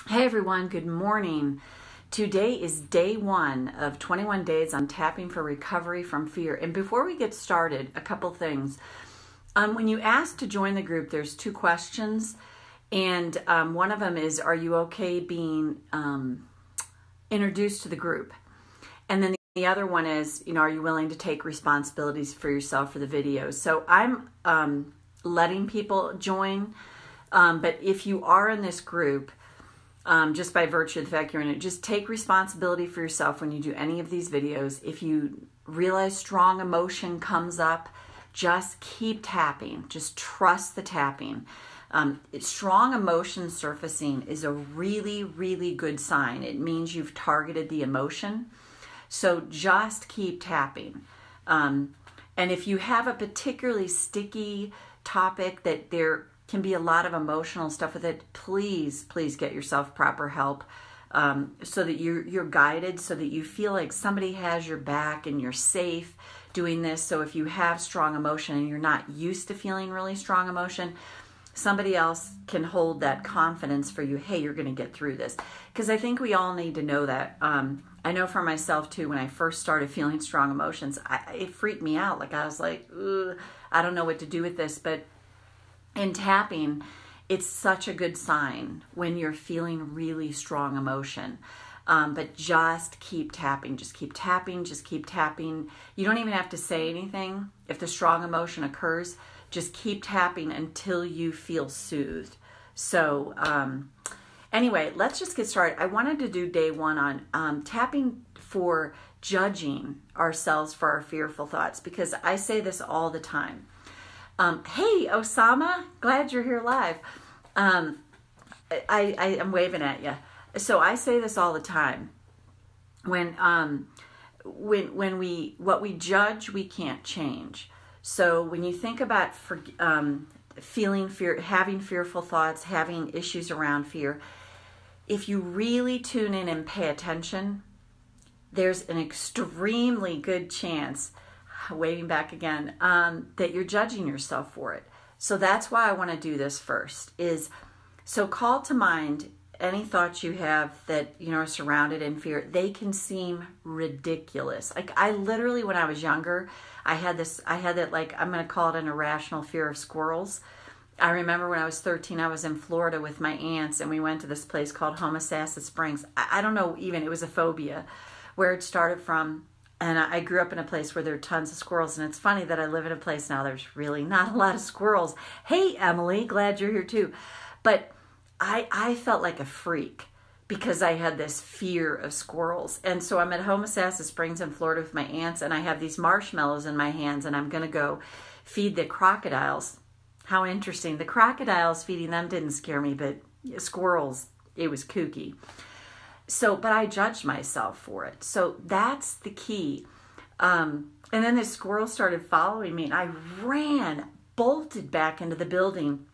Hey everyone, good morning. Today is day 1 of 21 days on tapping for recovery from fear. And before we get started, a couple things. When you ask to join the group, there's 2 questions. And one of them is, are you okay being introduced to the group? And then the other one is, are you willing to take responsibilities for yourself for the videos? So I'm letting people join. But if you are in this group, just by virtue of the fact you're in it, just take responsibility for yourself when you do any of these videos. If you realize strong emotion comes up, just keep tapping. Just trust the tapping. Strong emotion surfacing is a really, really good sign. It means you've targeted the emotion. So just keep tapping. And if you have a particularly sticky topic that there can be a lot of emotional stuff with it, please get yourself proper help so that you're guided, so that you feel like somebody has your back and you're safe doing this. So if you have strong emotion and you're not used to feeling really strong emotion, somebody else can hold that confidence for you. Hey, you're going to get through this. Because I think we all need to know that. I know for myself too, when I first started feeling strong emotions, it freaked me out. Like I was like, I don't know what to do with this. But in tapping, it's such a good sign when you're feeling really strong emotion. But just keep tapping, just keep tapping, just keep tapping. You don't even have to say anything. If the strong emotion occurs, just keep tapping until you feel soothed. So anyway, let's just get started. I wanted to do day 1 on tapping for judging ourselves for our fearful thoughts, because I say this all the time. Hey, Osama, glad you're here live. I am waving at you. So I say this all the time. When what we judge, we can't change. So when you think about feeling fear, having fearful thoughts, having issues around fear, if you really tune in and pay attention, there's an extremely good chance, waving back again, that you're judging yourself for it. So that's why I want to do this first, so call to mind any thoughts you have that are surrounded in fear. They can seem ridiculous. Like I literally, when I was younger, I had that, like, I'm going to call it an irrational fear of squirrels. I remember when I was 13, I was in Florida with my aunts, and we went to this place called Homosassa Springs. I don't know, even, it was a phobia where it started from. And I grew up in a place where there are tons of squirrels. And it's funny that I live in a place now there's really not a lot of squirrels. Hey, Emily, glad you're here too. But I felt like a freak because I had this fear of squirrels. And so I'm at Homosassa Springs in Florida with my aunts, and I have these marshmallows in my hands, and I'm going to go feed the crocodiles. How interesting. The crocodiles, feeding them didn't scare me, but squirrels, it was kooky. So, but I judged myself for it. So that's the key. And then this squirrel started following me, and I ran, bolted back into the building,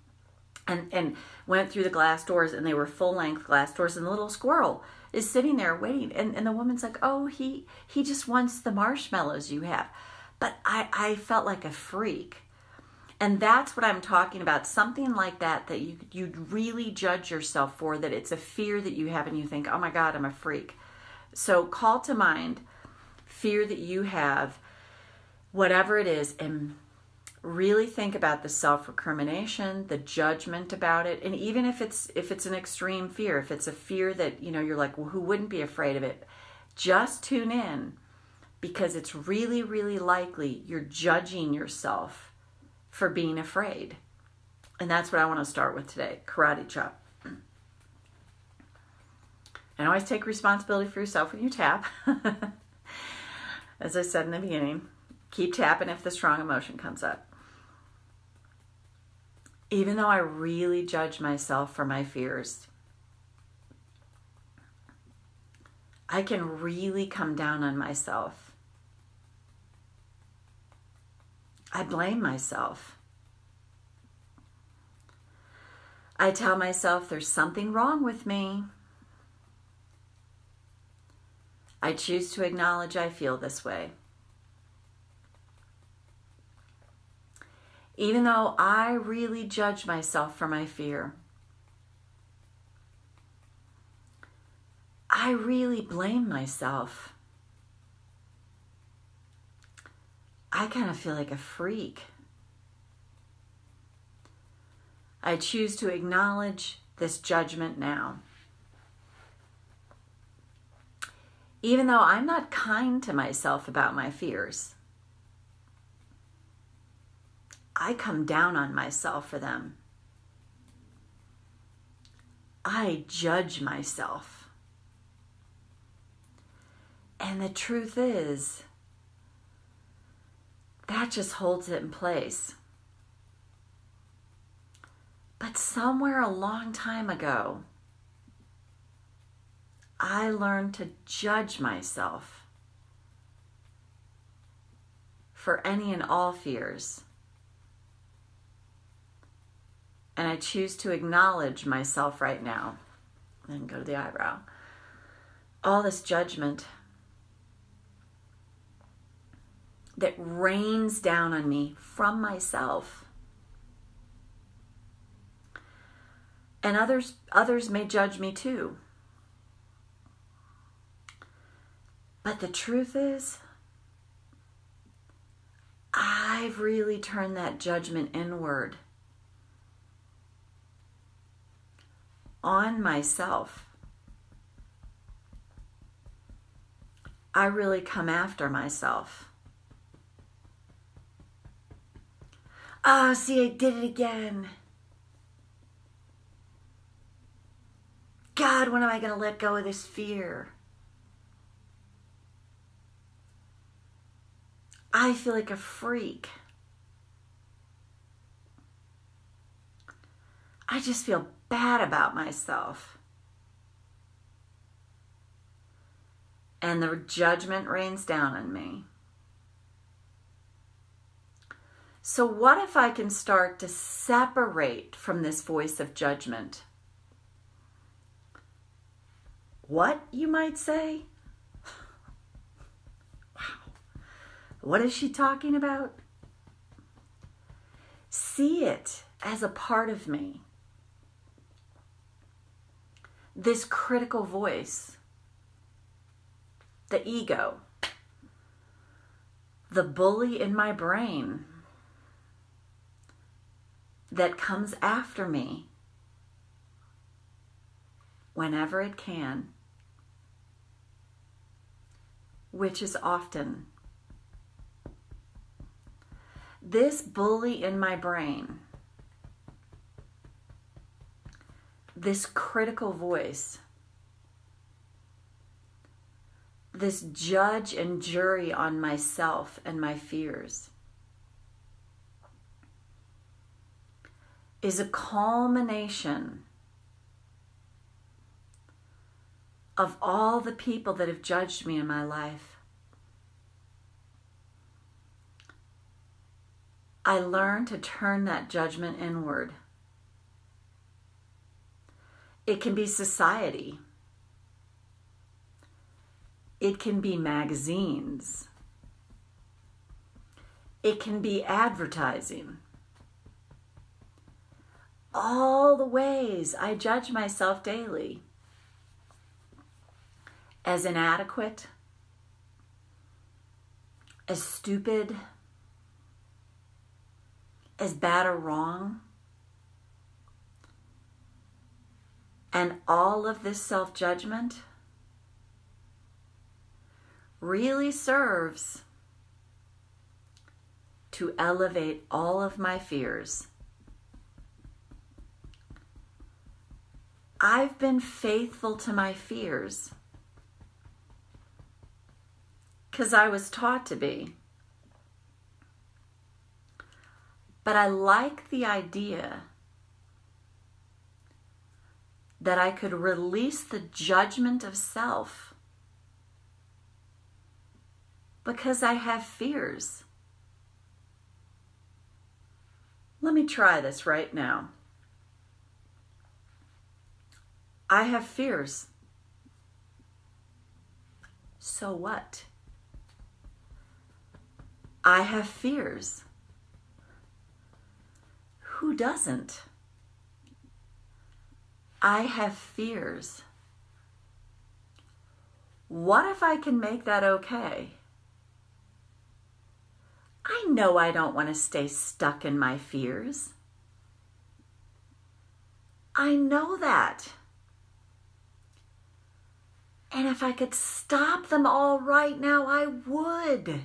and went through the glass doors, and they were full-length glass doors, and the little squirrel is sitting there waiting. And the woman's like, oh, he just wants the marshmallows you have. But I felt like a freak. And that's what I'm talking about. Something like that you'd really judge yourself for, that it's a fear that you have and you think, oh my God, I'm a freak. So call to mind fear that you have, whatever it is, and really think about the self-recrimination, the judgment about it. And even if it's an extreme fear, if it's a fear that, you're like, well, who wouldn't be afraid of it? Just tune in, because it's really, really likely you're judging yourself for being afraid. And that's what I want to start with today. Karate chop. And always take responsibility for yourself when you tap. As I said in the beginning, keep tapping if the strong emotion comes up. Even though I really judge myself for my fears, I can really come down on myself. I blame myself. I tell myself there's something wrong with me. I choose to acknowledge I feel this way. Even though I really judge myself for my fear, I really blame myself. I kind of feel like a freak. I choose to acknowledge this judgment now. Even though I'm not kind to myself about my fears, I come down on myself for them. I judge myself. And the truth is, that just holds it in place. But somewhere a long time ago, I learned to judge myself for any and all fears. And I choose to acknowledge myself right now. Then go to the eyebrow. All this judgment that rains down on me from myself. And others may judge me too. But the truth is, I've really turned that judgment inward on myself. I really come after myself. Ah, see, I did it again. God, when am I going to let go of this fear? I feel like a freak. I just feel bad about myself. And the judgment rains down on me. So what if I can start to separate from this voice of judgment? What, you might say? Wow. What is she talking about? See it as a part of me. This critical voice, the ego, the bully in my brain that comes after me whenever it can, which is often. This bully in my brain, this critical voice, this judge and jury on myself and my fears, is a culmination of all the people that have judged me in my life. I learned to turn that judgment inward. It can be society. It can be magazines. It can be advertising. All the ways I judge myself daily as inadequate, as stupid, as bad or wrong. And all of this self-judgment really serves to elevate all of my fears. I've been faithful to my fears because I was taught to be. But I like the idea that I could release the judgment of self because I have fears. Let me try this right now. I have fears. So what? I have fears. Who doesn't? I have fears. what if I can make that okay? I know I don't want to stay stuck in my fears. I know that. And if I could stop them all right now, I would.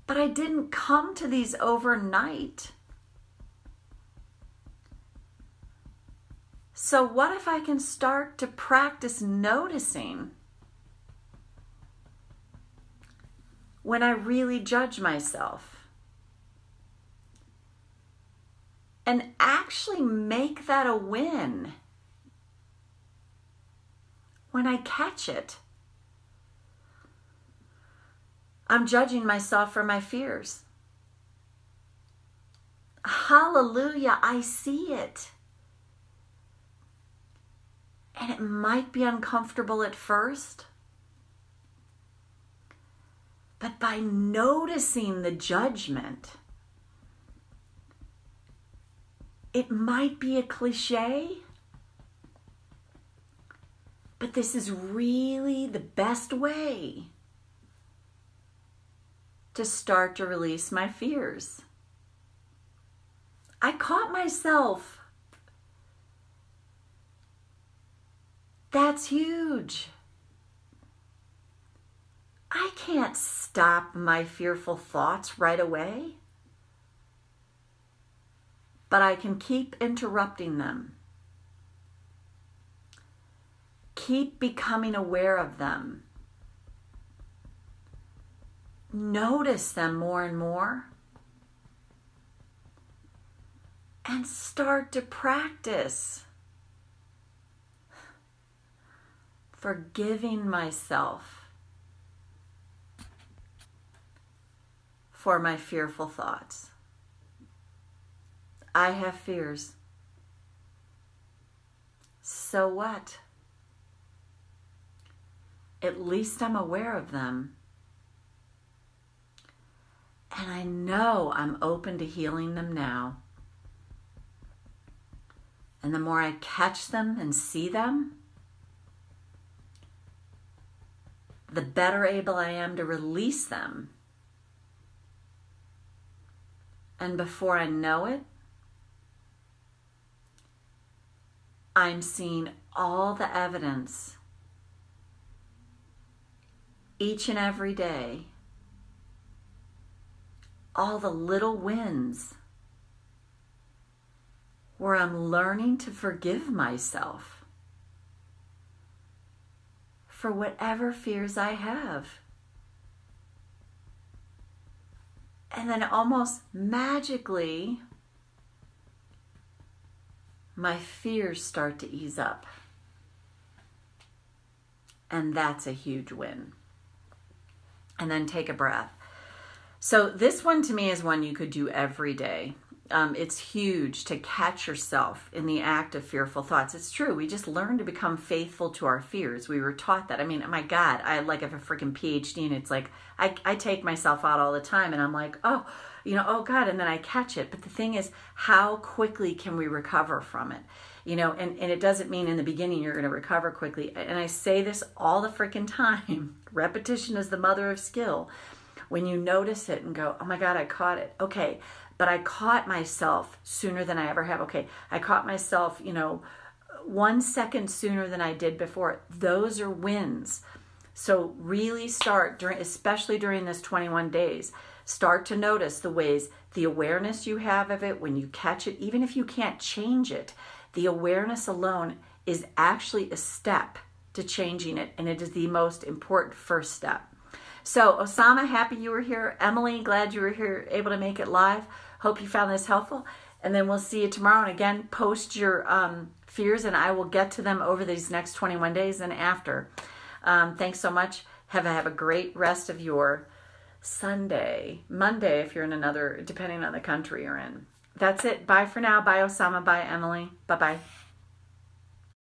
But I didn't come to these overnight. So what if I can start to practice noticing when I really judge myself? And actually make that a win when I catch it. I'm judging myself for my fears. Hallelujah, I see it. And it might be uncomfortable at first, but by noticing the judgment, it might be a cliche, but this is really the best way to start to release my fears. I caught myself. That's huge. I can't stop my fearful thoughts right away, but I can keep interrupting them. Keep becoming aware of them. Notice them more and more. And start to practice forgiving myself for my fearful thoughts. I have fears. So what? At least I'm aware of them. And I know I'm open to healing them now. And the more I catch them and see them, the better able I am to release them. And before I know it, I'm seeing all the evidence each and every day, all the little wins where I'm learning to forgive myself for whatever fears I have. And then almost magically, my fears start to ease up. And that's a huge win. And then take a breath. So this one to me is one you could do every day. It's huge to catch yourself in the act of fearful thoughts. It's true. We just learn to become faithful to our fears. We were taught that. I mean, my God, I have a freaking PhD, and it's like, I take myself out all the time, and I'm like, oh God, and then I catch it. But the thing is, how quickly can we recover from it? And it doesn't mean in the beginning you're going to recover quickly. And I say this all the freaking time. Repetition is the mother of skill. When you notice it and go, oh my God, I caught it. Okay, but I caught myself sooner than I ever have. Okay, I caught myself, 1 second sooner than I did before. Those are wins. So really start, especially during this 21 days, start to notice the ways, the awareness you have of it when you catch it, even if you can't change it, the awareness alone is actually a step to changing it, and it is the most important first step. So Osama, happy you were here. Emily, glad you were here, able to make it live. Hope you found this helpful. And then we'll see you tomorrow. And again, post your fears, and I will get to them over these next 21 days and after. Thanks so much. Have a great rest of your Sunday, Monday, if you're in another, depending on the country you're in. That's it. Bye for now. Bye, Osama. Bye, Emily. Bye-bye.